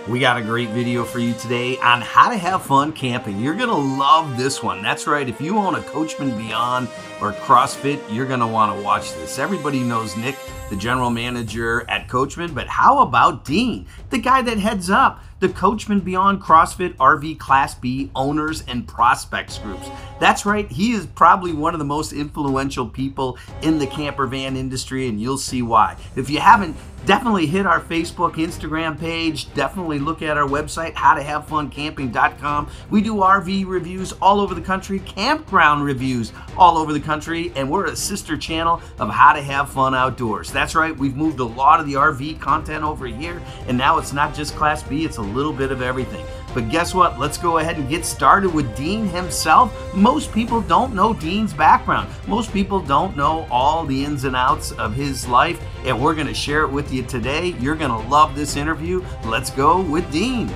We got a great video for you today on how to have fun camping. You're going to love this one. That's right. If you own a Coachmen Beyond or Crossfit, you're going to want to watch this. Everybody knows Nick, the general manager at Coachmen, but how about Dean, the guy that heads up the Coachmen Beyond CrossFit RV Class B owners and prospects groups? That's right, he is probably one of the most influential people in the campervan industry, and you'll see why. If you haven't, definitely hit our Facebook, Instagram page. Definitely look at our website, howtohavefuncamping.com. We do RV reviews all over the country, campground reviews all over the country, and we're a sister channel of How to Have Fun Outdoors. That's right, we've moved a lot of the RV content over here, and now it's not just Class B, it's a little bit of everything. But guess what? Let's go ahead and get started with Dean himself. Most people don't know Dean's background. Most people don't know all the ins and outs of his life, and we're going to share it with you today. You're going to love this interview. Let's go with Dean.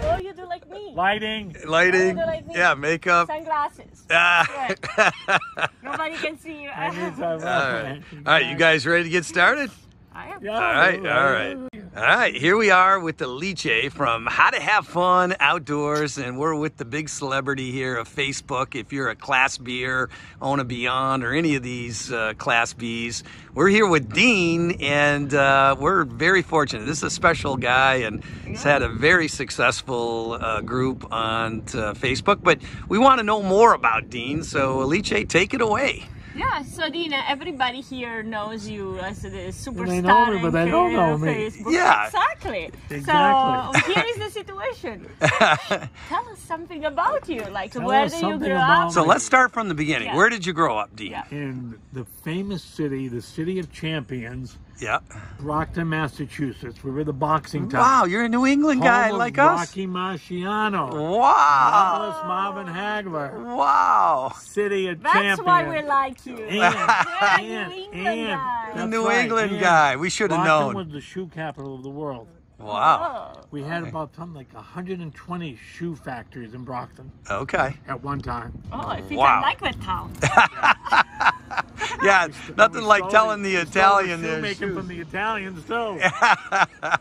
Oh, you do like me. Lighting. Lighting. Like me. Yeah, makeup. Sunglasses. Right. Nobody can see you. All right, you guys ready to get started? I am. All right, here we are with the Liche from How to Have Fun Outdoors, and we're with the big celebrity here of Facebook. If you're a Class B or own a Beyond or any of these Class Bs, we're here with Dean, and we're very fortunate. This is a special guy, and he's had a very successful group on Facebook, but we want to know more about Dean, so Liche, take it away. Yeah, so Dina, everybody here knows you as the superstar. They know me, but they don't know me. Facebook. Yeah. Exactly. Exactly. So here is the situation. Tell us something about you, like where did you grow up? So let's start from the beginning. Yeah. Where did you grow up, Dean? Yeah. In the famous city, the city of champions, Yeah. Brockton, Massachusetts. We were the boxing town. Wow, you're a New England guy Home of like us. Rocky Marciano. Wow. Marvelous Marvin Hagler. Wow. City of That's champions. why we like you. And, New England guy. The that's New right, England and guy. We should have Brockton known. was the shoe capital of the world. Wow. Oh. We had about something like 120 shoe factories in Brockton Okay. at one time. Oh, I think Wow. I like that town. Yeah, nothing We like stole telling the Italian shoe their making shoes. from the Italians too. We had a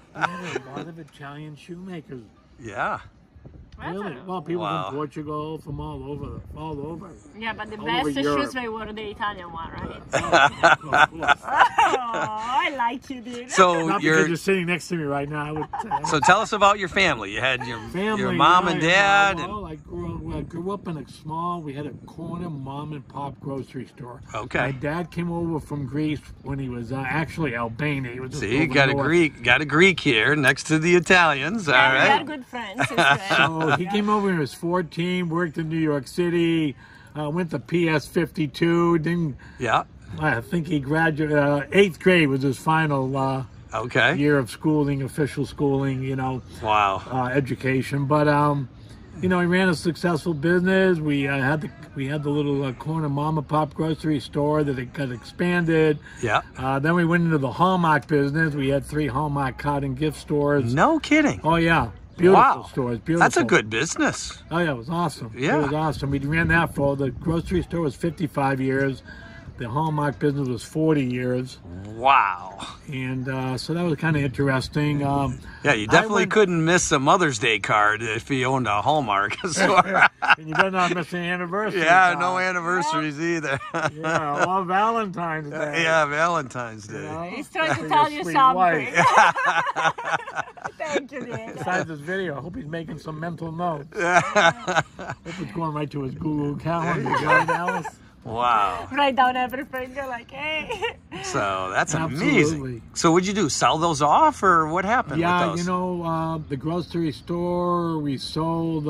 lot of Italian shoemakers. Yeah. Really? Well, people Wow. from Portugal, from all over. Yeah, but the All best over shoes Europe. they were the Italian one, right? Of course. Oh, I like you, dude. So Not because you're. you're sitting next to me right now. I would say. So tell us about your family. You had your Family, mom and dad. Well, I grew up in a small. We had a corner mom and pop grocery store. Okay. My dad came over from Greece when he was actually Albania. He was just See, you over got a north. Greek here next to the Italians. All Yeah, we are right. good friends. Sister. So he came over when he was 14. Worked in New York City. Went to PS 52. Then Yeah. I think he graduated. 8th grade was his final Okay. year of schooling, official schooling. You know. Wow. Education, but you know, he ran a successful business. We had the little corner mom and pop grocery store that it got expanded. Yeah. Then we went into the Hallmark business. We had 3 Hallmark card and gift stores. No kidding. Oh yeah, beautiful Wow. stores. Beautiful. That's a good business. Oh yeah, it was awesome. Yeah. It was awesome. We ran that for the grocery store was 55 years. The Hallmark business was 40 years, Wow. and so that was kind of interesting. Yeah, you definitely couldn't miss a Mother's Day card if you owned a Hallmark store. And you better not miss an anniversary. Yeah, card. no anniversaries either. Yeah, or Valentine's Day. Yeah, Valentine's Day. You know? He's trying to For tell your you sweet something. wife. Thank you, dude. Besides this video, I hope he's making some mental notes. Hope it's going right to his Google Calendar. Right, Alice? Wow. Write down everything. You're like, hey. So that's Absolutely. amazing. So what'd you do? Sell those off, or what happened Yeah, with those? you know, the grocery store we sold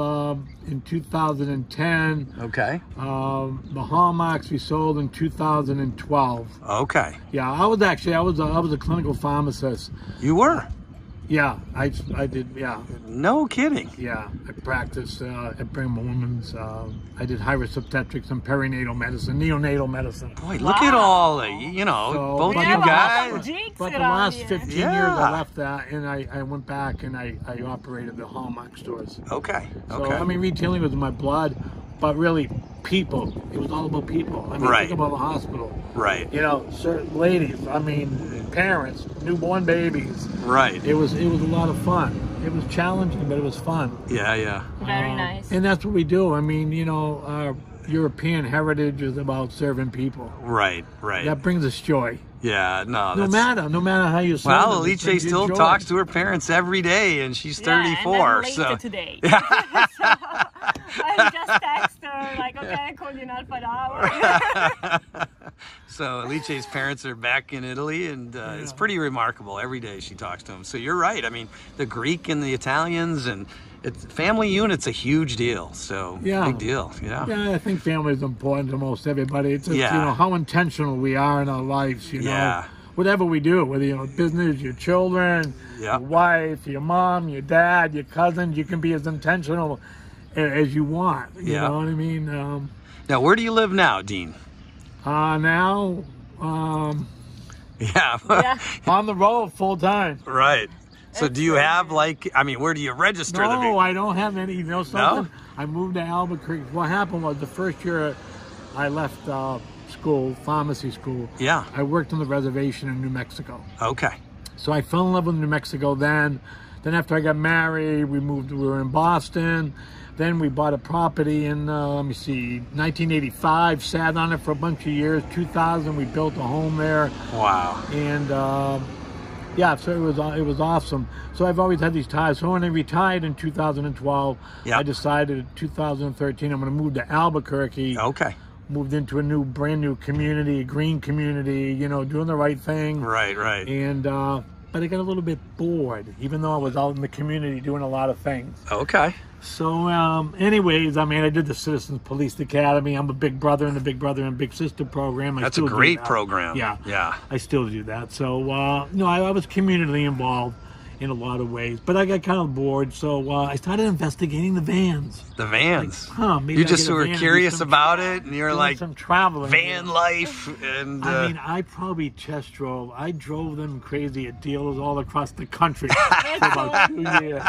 in 2010. Okay. The Hallmarks we sold in 2012. Okay. Yeah, I was a clinical pharmacist. You were? Yeah, I did. Yeah. No kidding. Yeah, I practiced at Brigham Women's. I did high-risk obstetrics and perinatal medicine, neonatal medicine. Boy, look at all the, you know, So, both but you yeah, Some guys. jinx But the around last here. 15 years Yeah. I left that, and I went back and I operated the Hallmark stores. Okay. So, Okay. I mean, retailing was in my blood, but really, people. It was all about people. I mean, Right. think about the hospital. Right. You know, certain ladies, I mean, parents, newborn babies. Right. It was a lot of fun. It was challenging, but it was fun. Yeah, yeah. Very nice. And that's what we do. I mean, you know, our European heritage is about serving people. Right, right. That brings us joy. Yeah, no. No matter how you serve Well, them, it Alice brings you still joy. talks to her parents every day, and she's 34. Yeah, and then so later today. So I just text her like, okay, I called you not for an hour. So Alice's parents are back in Italy, and it's pretty remarkable. Every day she talks to them. So you're right. I mean, the Greek and the Italians, and family unit's a huge deal. So big deal. Yeah. Yeah, I think family is important to most everybody. It's just, you Yeah. know, how intentional we are in our lives, you know. Yeah. Whatever we do, whether you're in business, your children, Yeah. your wife, your mom, your dad, your cousins, you can be as intentional as you want. You Yeah. know what I mean? Now, where do you live now, Dean? Now, Yeah. Yeah. on the road full time. Right. So do you have, like, I mean, where do you register the No, vehicle? I don't have any. You know something? No? I moved to Albuquerque. What happened was the first year I left school, pharmacy school, Yeah. I worked on the reservation in New Mexico. Okay. So I fell in love with New Mexico then. Then after I got married, we were in Boston. Then we bought a property in, 1985, sat on it for a bunch of years. 2000, we built a home there. Wow. And yeah, so it was awesome. So I've always had these ties. So when I retired in 2012, Yeah. I decided in 2013 I'm going to move to Albuquerque. Okay. Moved into a brand new community, green community, you know, doing the right thing. Right, right. And but I got a little bit bored, even though I was out in the community doing a lot of things. Okay. So, anyways, I mean, I did the Citizens Police Academy. I'm a Big Brother in the Big Brother and Big Sister program. That's a still do great that. program. Yeah. Yeah. I still do that. So, no, I was community involved in a lot of ways, but I got kind of bored. So I started investigating the vans. The vans. Maybe You I just get a were van and do curious some about it, and you're doing like, some traveling. van life, and I mean, I probably test drove. I drove them crazy at dealers all across the country for about 2 years.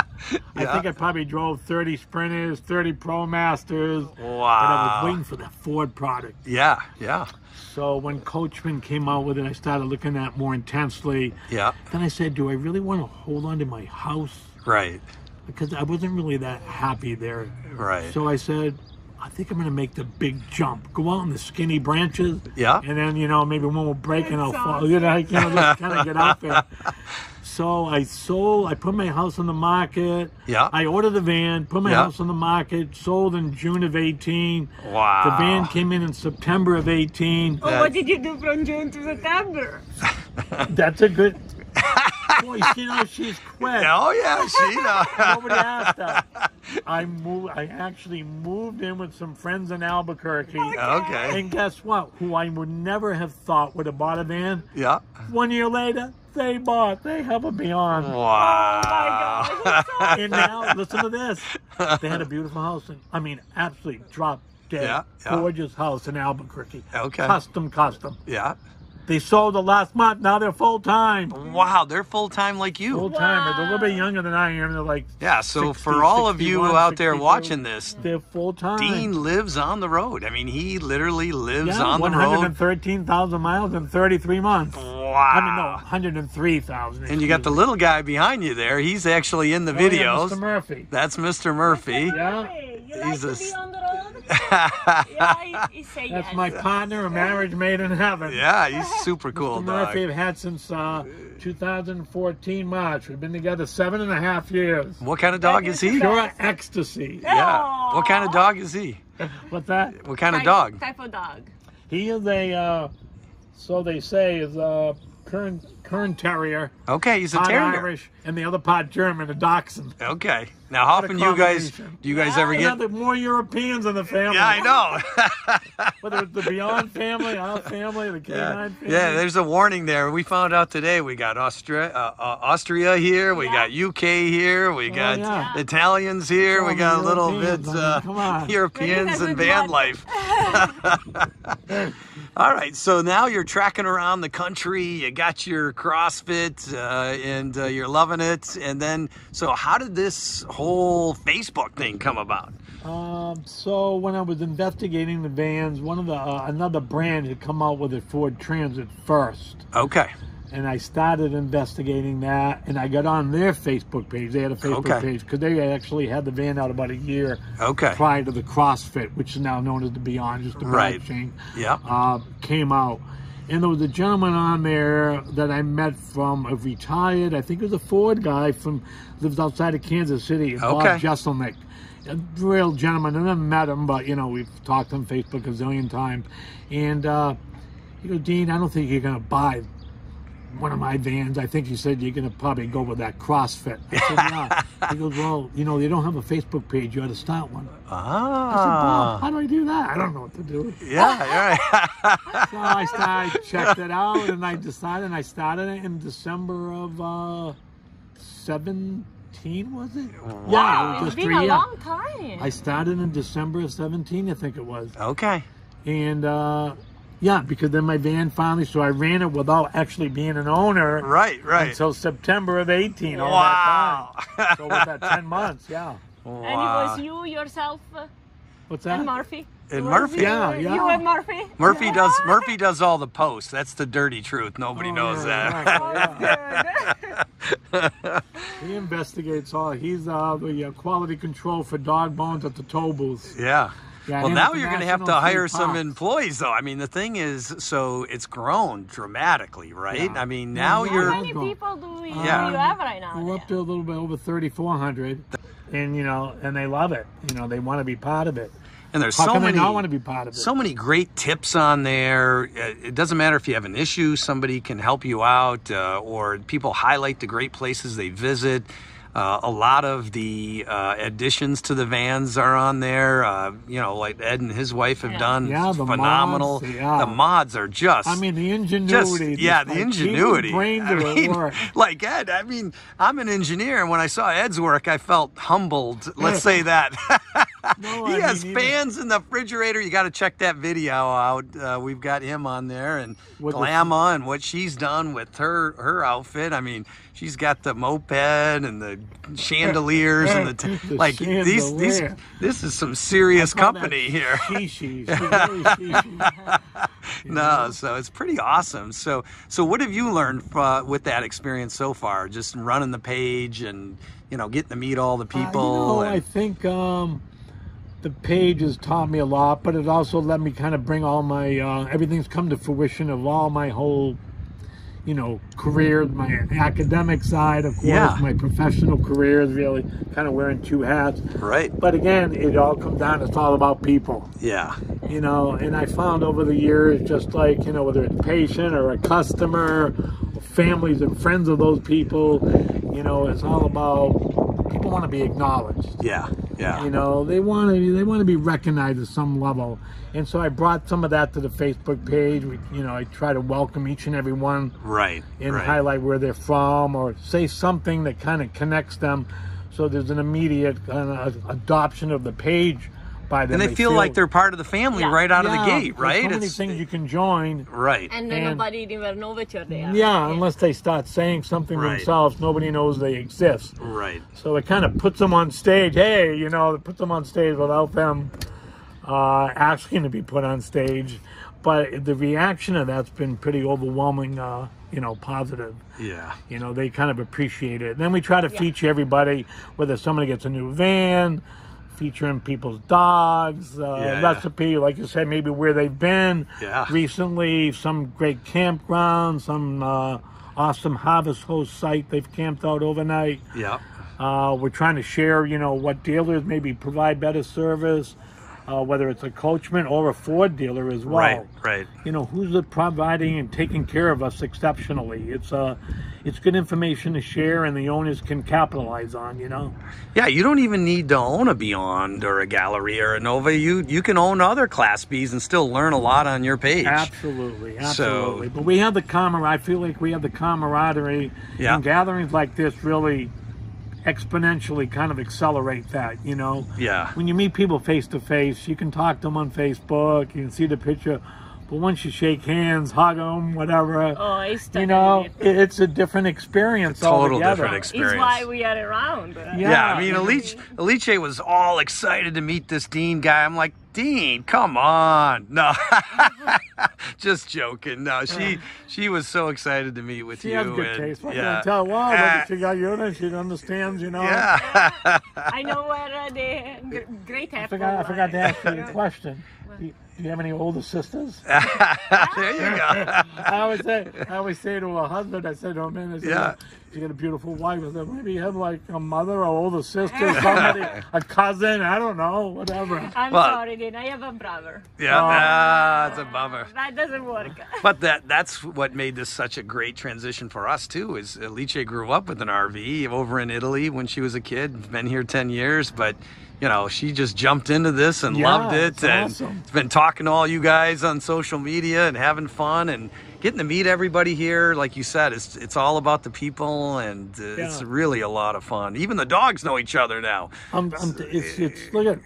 I think I probably drove 30 Sprinters, 30 Pro Masters. wow. And I was waiting for that Ford product. Yeah, yeah, So when Coachmen came out with it, I started looking at it more intensely. yeah. Then I said, do I really want to hold on to my house? Right, Because I wasn't really that happy there. right. So I said, I think I'm going to make the big jump. Go out in the skinny branches. Yeah. And then, you know, maybe one will break and I'll fall. You know, I can't just kind of get out there. So I put my house on the market. Yeah. I ordered a van, put my Yeah. house on the market, sold in June of 18. Wow. The van came in September of 18. Oh, what did you do from June to September? That's a good... Boy, you know, she's quick. Oh yeah, she Nobody asked that. I actually moved in with some friends in Albuquerque. Okay. And guess what? Who I would never have thought would have bought a van. Yeah. 1 year later, they have a Beyond. Wow. Oh my God. And now, listen to this. They had a beautiful house. I mean, absolutely drop dead, Yeah, yeah. gorgeous house in Albuquerque. Okay. Custom. Yeah. They sold the last month. Now they're full time. Wow, they're full time like you. Full time. They're a little bit younger than I am. They're like Yeah. So 60, for all of you 61, out there 62. watching this, They're full time. Dean lives on the road. I mean, he literally lives Yeah, on the road. 113,000 miles in 33 months. Wow. I mean, no, 103,000. And you got the little guy behind you there. He's actually in the Oh, yeah, videos. Mr. Murphy. That's Mr. Murphy. Yeah. Hey, you He's like a to be on the road? Yeah, he say That's yes. my partner, a marriage made in heaven. Yeah, he's super cool Mr. dog. Murphy I've had since 2014 March. We've been together 7.5 years. What kind of dog is he? Pure ecstasy. Yeah. What kind of dog is he? What's that? What kind of dog? Type of dog. He is a, so they say, is a Kern Terrier. Okay, he's a Part terrier. Irish, and the other part German, a Dachshund. Okay. Now, how What a often do you combination. ever Yeah, get? there are more Europeans in the family. Yeah, I know. Whether it's the Beyond family, our family, the Canine family. Yeah, there's a warning there. We found out today we got Austria here, we got UK here, we got yeah. Italians here, All we the got a little bit Europeans, I mean, come on. Europeans Maybe and that's van good life. All right, so now you're tracking around the country. You got your CrossFit, and you're loving it. And then, so how did this whole Facebook thing come about? So when I was investigating the vans, one of the another brand had come out with a Ford Transit first. Okay. And I started investigating that, and I got on their Facebook page. They had a Facebook page because they actually had the van out about a year prior to the CrossFit, which is now known as the Beyond, just a bike chain. Came out. And there was a gentleman on there that I met from a retired, I think it was a Ford guy lives outside of Kansas City, Bob Jesselnick. A real gentleman. I never met him, but, you know, we've talked on Facebook a zillion times. And he goes, Dean, I don't think you're going to buy one of my vans. I think he said you're going to probably go with that CrossFit. I said, yeah. He goes, well, you know, they don't have a Facebook page. You ought to start one. I said, Bob, how do I do that? I don't know what to do. Yeah, right. So I checked it out, and I decided, and I started it in December of 17, was it? Wow, yeah, it was it's just been a long time. I started in December of 17, I think it was. Okay. And yeah, because then my van finally, so I ran it without actually being an owner. Right. Until September of 18. All Wow. that time. So with that 10 months, yeah. Wow. And it was you yourself? What's that? And Murphy? And Murphy. Yeah. You and Murphy? Murphy does all the posts. That's the dirty truth. Nobody knows that. Right. He investigates all. He's the quality control for dog bones at the toll booth. Yeah. Yeah, well, now you're going to have to hire some employees, though. I mean, the thing is, so it's grown dramatically, right? Yeah. I mean, now you're... How many people do you have right now? We're up to a little bit over 3,400, and, you know, and they love it. You know, they want to be part of it. And there's How come they not want to be part of it? So many great tips on there. It doesn't matter if you have an issue, somebody can help you out, or people highlight the great places they visit. A lot of the additions to the vans are on there, you know, like Ed and his wife have done. Yeah, the phenomenal. Mods, The mods are just... I mean, the ingenuity. The ingenuity. Work. Like Ed, I mean, I'm an engineer, and when I saw Ed's work, I felt humbled. Let's say that. He has fans in the refrigerator. You got to check that video out. We've got him on there, and Glamma and what she's done with her outfit. I mean, she's got the moped and the chandeliers and this is some serious company here. No, so it's pretty awesome. So what have you learned with that experience so far? Just running the page and, you know, getting to meet all the people. I think the page has taught me a lot, but it also let me kind of bring all my everything's come to fruition of all my whole, you know, career, my academic side, of course, my professional career is really kind of wearing two hats. Right. But again, it all comes down, it's all about people. Yeah. You know, and I found over the years, just like, you know, whether it's a patient or a customer, or families and friends of those people, you know, it's all about, people want to be acknowledged. Yeah. Yeah. You know, they want to be recognized at some level. And so I brought some of that to the Facebook page. You know, I try to welcome each and every one. Right. And highlight where they're from, or say something that kind of connects them, so there's an immediate adoption of the page by them. And they feel like they're part of the family right out of the gate, right? So many things you can join. Right. And nobody even knows that you're there. Yeah, unless they start saying something themselves, nobody knows they exist. Right. So it kind of puts them on stage. Hey, you know, it puts them on stage without them asking to be put on stage. But the reaction of that's been pretty overwhelming, you know, positive. Yeah. You know, they kind of appreciate it. And then we try to feature everybody, whether somebody gets a new van, featuring people's dogs, recipe, like you said, maybe where they've been recently, some great campground, some awesome harvest host site they've camped out overnight. Yeah. We're trying to share, you know, what dealers maybe provide better service, whether it's a Coachmen or a Ford dealer as well. Right. You know, who's providing and taking care of us exceptionally. It's good information to share, and the owners can capitalize on, you know. Yeah, you don't even need to own a Beyond or a Gallery or a Nova. You can own other Class Bs and still learn a lot on your page. Absolutely. But we have the camaraderie. I feel like we have the camaraderie, and gatherings like this really exponentially kind of accelerate that, you know. Yeah. When you meet people face to face, you can talk to them on Facebook, you can see the picture, But once you shake hands, hug them, whatever, oh, it's you know, it's a different experience. A total altogether. different experience. It's why we are around. Yeah, I mean, Alice was all excited to meet this Dean guy. I'm like, Dean, come on. No, just joking. No, she was so excited to meet with you. She has good taste. I yeah. can tell. Wow, she got you and she understands, you know. Yeah. I know where the great apple. I forgot to ask you a question. Do you have any older sisters? There you go. I always say to a husband, I said to him, man, I said, Yeah. You got a beautiful wife. I said, maybe you have like a mother or older sister, somebody, a cousin, I don't know, whatever. I'm sorry, Dean. I have a brother. Yeah, that's a bummer. That doesn't work. But that's what made this such a great transition for us too. Is Alice grew up with an RV over in Italy when she was a kid. Been here 10 years, but you know, she just jumped into this and loved it, and awesome. It's been talking to all you guys on social media and having fun and getting to meet everybody here. Like you said, it's all about the people, and it's really a lot of fun. Even the dogs know each other now. It's look at.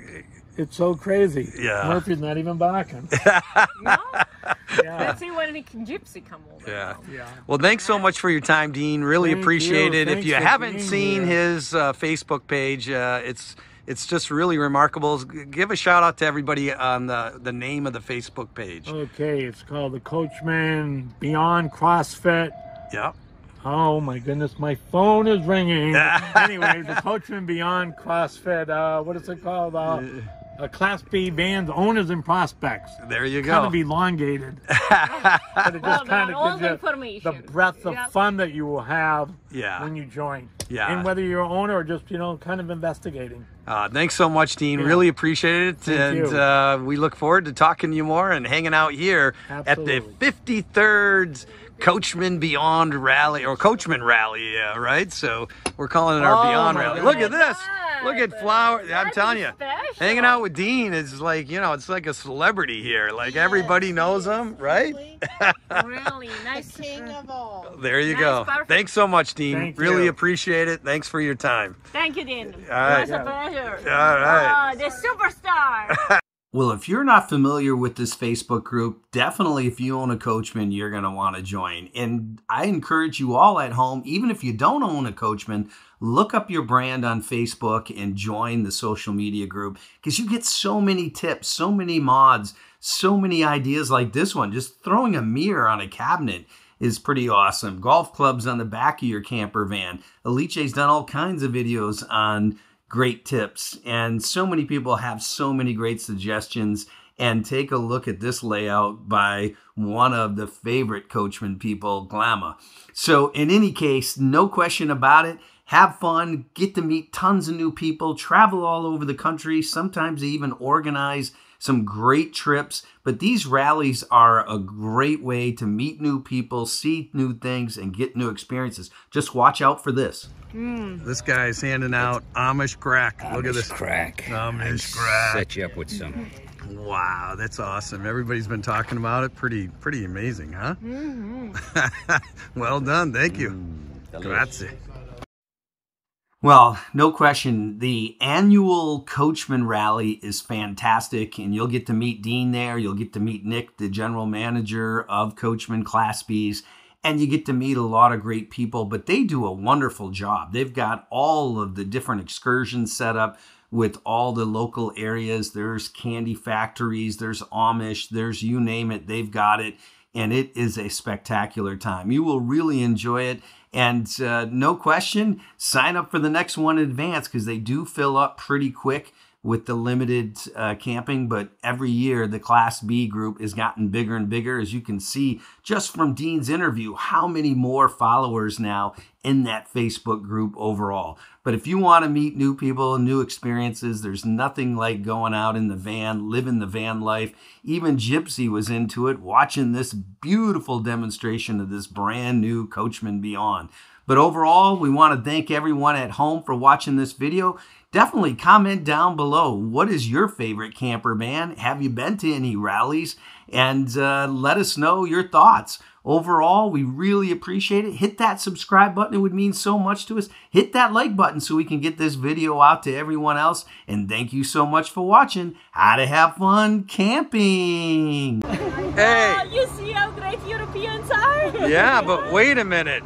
It's so crazy. Yeah. Murphy's not even barking. No? Let's see when Gypsy come over. Yeah. Yeah. Well, thanks so much for your time, Dean. Really appreciate it. Thanks if you for haven't being seen here. his Facebook page, it's just really remarkable. Give a shout out to everybody on the name of the Facebook page. Okay, it's called the Coachmen Beyond CrossFit. Yep. Oh my goodness, my phone is ringing. Anyway, the Coachmen Beyond CrossFit, what is it called? Class B vans, owners and prospects. There you go. Kind of elongated. But it just kind of gives you the breadth of fun that you will have when you join. Yeah. And whether you're an owner or just, kind of investigating. Thanks so much, Dean. Really appreciate it. Thank and we look forward to talking to you more and hanging out here at the 53rd Coachmen Beyond Rally, or Coachmen Rally, right? So we're calling it our Beyond Rally. Look at this. Look at Flower. I'm telling you, hanging out with Dean is like, it's like a celebrity here. Like everybody knows him, right? Really nice. King of all. There you go. Perfect. Thanks so much, Dean. Thank really you. appreciate it. Thanks for your time. Thank you, Dean. All right. It was a pleasure. All right. The superstar. Well, if you're not familiar with this Facebook group, definitely if you own a Coachman, you're going to want to join. And I encourage you all at home, even if you don't own a Coachman, look up your brand on Facebook and join the social media group, because you get so many tips, so many mods, so many ideas like this one. Just throwing a mirror on a cabinet is pretty awesome. Golf clubs on the back of your camper van. Alice's done all kinds of videos on great tips, and so many people have so many great suggestions. And take a look at this layout by one of the favorite Coachman people, Glamma. So in any case, no question about it, have fun, get to meet tons of new people, travel all over the country. Sometimes they even organize some great trips. But these rallies are a great way to meet new people, see new things, and get new experiences. Just watch out for this. This guy's handing out Amish crack. Look at this. Amish crack. Set you up with some. Wow, that's awesome. Everybody's been talking about it. Pretty amazing, huh? Well done. Thank you. Grazie. Well, no question, the annual Coachman Rally is fantastic, and you'll get to meet Dean there. You'll get to meet Nick, the general manager of Coachman Class Bs, and you get to meet a lot of great people, but they do a wonderful job. They've got all of the different excursions set up with all the local areas. There's candy factories, there's Amish, there's you name it, they've got it, and it is a spectacular time. You will really enjoy it. And no question, sign up for the next one in advance, because they do fill up pretty quick with the limited camping. But every year, the Class B group has gotten bigger and bigger. As you can see just from Dean's interview, how many more followers now in that Facebook group overall. But if you want to meet new people and new experiences, there's nothing like going out in the van, living the van life. Even Gypsy was into it, watching this beautiful demonstration of this brand new Coachman Beyond. But overall, we want to thank everyone at home for watching this video. Definitely comment down below. What is your favorite camper van? Have you been to any rallies? And let us know your thoughts. Overall, we really appreciate it. Hit that subscribe button. It would mean so much to us. Hit that like button so we can get this video out to everyone else. And thank you so much for watching How to Have Fun Camping. Hey. You see how great Europeans are? Yeah, but wait a minute.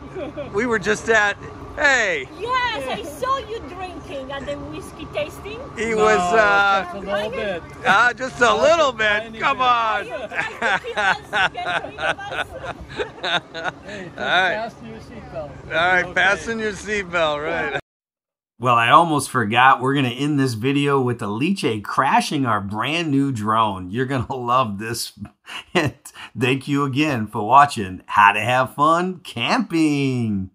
We were just at, hey. Yes, I saw you drinking at the whiskey tasting. He was, just a little bit. just a little bit. Come on. Are you trying to kill us to get rid of us? Hey, All right. fasten your seatbelt. All right, fasten your seatbelt, right. Well, I almost forgot. We're going to end this video with the Liche crashing our brand new drone. You're going to love this. And thank you again for watching How to Have Fun Camping.